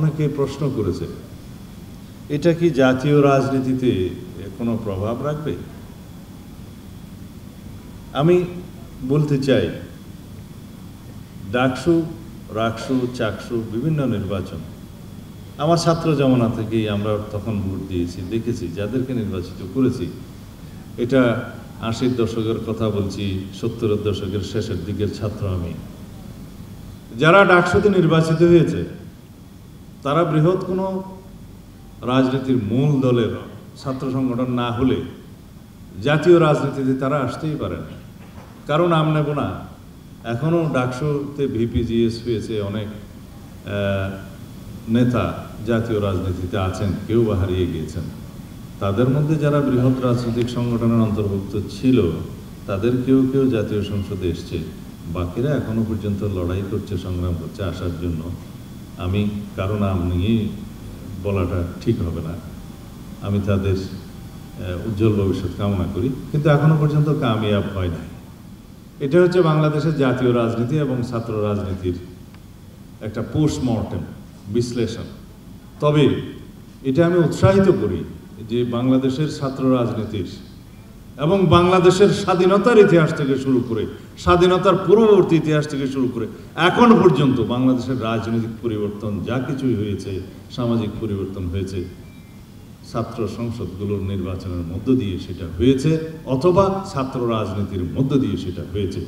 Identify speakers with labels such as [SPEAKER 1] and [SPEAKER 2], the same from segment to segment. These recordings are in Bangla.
[SPEAKER 1] অনেকে প্রশ্ন করেছে, এটা কি জাতীয় রাজনীতিতে কোনো প্রভাব রাখবে? আমি বলতে চাই, ডাকসু, রাকসু, চাকসু বিভিন্ন নির্বাচন আমার ছাত্র জমানা থেকেই আমরা তখন ভোট দিয়েছি, দেখেছি যাদেরকে নির্বাচিত করেছি। এটা ৮০-র দশকের কথা বলছি, ৭০-এর দশকের শেষের দিকের ছাত্র আমি। যারা ডাকসুতে নির্বাচিত হয়েছে তারা বৃহৎ কোনো রাজনীতির মূল দলের ছাত্র সংগঠন না হলে জাতীয় রাজনীতিতে তারা আসতেই পারে না। কারণ নাম নেব না, এখনও ডাকসুতে ভিপিজিএস হয়েছে, অনেক নেতা জাতীয় রাজনীতিতে আছেন, কেউ বা হারিয়ে গিয়েছেন। তাদের মধ্যে যারা বৃহৎ রাজনৈতিক সংগঠনের অন্তর্ভুক্ত ছিল তাদের কেউ কেউ জাতীয় সংসদে এসছে, বাকিরা এখনো পর্যন্ত লড়াই করছে, সংগ্রাম করছে আসার জন্য। আমি কারো নাম নিয়ে বলাটা ঠিক হবে না, আমি তাদের উজ্জ্বল ভবিষ্যৎ কামনা করি, কিন্তু এখনো পর্যন্ত কামিয়াব হয় নাই। এটা হচ্ছে বাংলাদেশের জাতীয় রাজনীতি এবং ছাত্র রাজনীতির একটা পোস্টমর্টেম বিশ্লেষণ। তবে এটা আমি উৎসাহিত করি যে বাংলাদেশের ছাত্র রাজনীতির এবং বাংলাদেশের স্বাধীনতার ইতিহাস থেকে শুরু করে, স্বাধীনতার পূর্ববর্তী ইতিহাস থেকে শুরু করে এখন পর্যন্ত বাংলাদেশের রাজনৈতিক পরিবর্তন যা কিছুই হয়েছে, সামাজিক পরিবর্তন হয়েছে, ছাত্র সংসদগুলোর নির্বাচনের মধ্য দিয়ে সেটা হয়েছে, অথবা ছাত্র রাজনীতির মধ্য দিয়ে সেটা হয়েছে।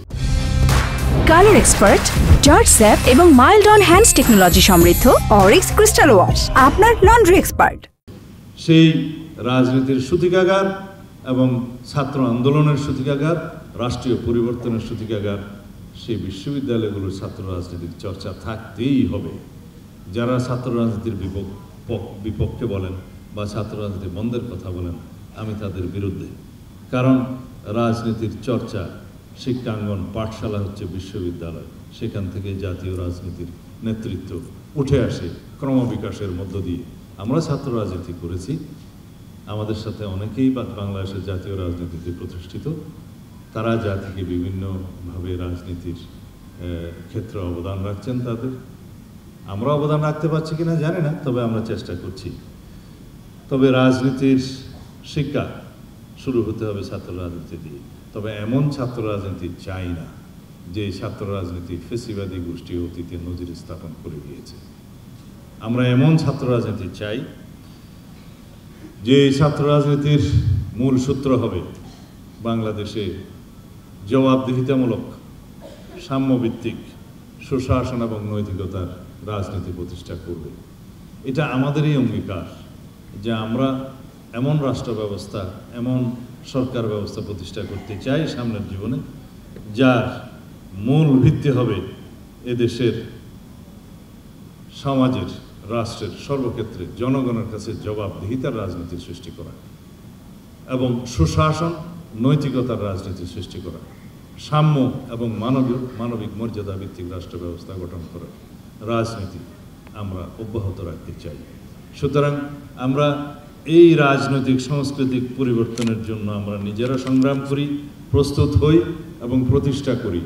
[SPEAKER 2] কালার এক্সপার্ট, জর্জ স্যাপ এবং মাইল্ড অন হ্যান্ডস টেকনোলজি সমৃদ্ধ অরিক্স ক্রিস্টাল ওয়াশ আপনার লন্ড্রি এক্সপার্ট।
[SPEAKER 1] সেই রাজনীতির সূতিকাগার এবং ছাত্র আন্দোলনের সূতিকাগার, রাষ্ট্রীয় পরিবর্তনের সূতিকাগার, সেই বিশ্ববিদ্যালয়গুলোর ছাত্র রাজনীতির চর্চা থাকতেই হবে। যারা ছাত্র রাজনীতির বিপক্ষে বলেন বা ছাত্র রাজনীতি বন্ধের কথা বলেন, আমি তাদের বিরুদ্ধে। কারণ রাজনীতির চর্চা, শিক্ষাঙ্গন, পাঠশালা হচ্ছে বিশ্ববিদ্যালয়, সেখান থেকে জাতীয় রাজনীতির নেতৃত্ব উঠে আসে ক্রমবিকাশের মধ্য দিয়ে। আমরা ছাত্র রাজনীতি করেছি, আমাদের সাথে অনেকেই বাংলাদেশের জাতীয় রাজনীতিতে প্রতিষ্ঠিত, তারা জাতিকে বিভিন্নভাবে রাজনীতির ক্ষেত্রে অবদান রাখছেন। তাদের আমরা অবদান রাখতে পারছি কিনা জানি না, তবে আমরা চেষ্টা করছি। তবে রাজনীতির শিক্ষা শুরু হতে হবে ছাত্র রাজনীতি দিয়ে। তবে এমন ছাত্র রাজনীতি চাই না যে ছাত্র রাজনীতি ফেসিবাদী গোষ্ঠী অতীতে নজির স্থাপন করে দিয়েছে। আমরা এমন ছাত্র রাজনীতি চাই যে ছাত্র রাজনীতির মূল সূত্র হবে বাংলাদেশে জবাবদিহিতামূলক, সাম্যভিত্তিক, সুশাসন এবং নৈতিকতার রাজনীতি প্রতিষ্ঠা করবে। এটা আমাদেরই অঙ্গীকার যে আমরা এমন রাষ্ট্র ব্যবস্থা, এমন সরকার ব্যবস্থা প্রতিষ্ঠা করতে চাই সামনের জীবনে, যার মূল ভিত্তি হবে এদেশের সমাজের, রাষ্ট্রের সর্বক্ষেত্রে জনগণের কাছে জবাবদিহিতার রাজনীতি সৃষ্টি করা এবং সুশাসন, নৈতিকতার রাজনীতি সৃষ্টি করা, সাম্য এবং মানবিক মর্যাদা ভিত্তিক রাষ্ট্র ব্যবস্থা গঠন করা রাজনীতি আমরা অব্যাহত রাখতে চাই। সুতরাং আমরা এই রাজনৈতিক সাংস্কৃতিক পরিবর্তনের জন্য আমরা নিজেরা সংগ্রাম করি, প্রস্তুত হই এবং প্রতিষ্ঠা করি।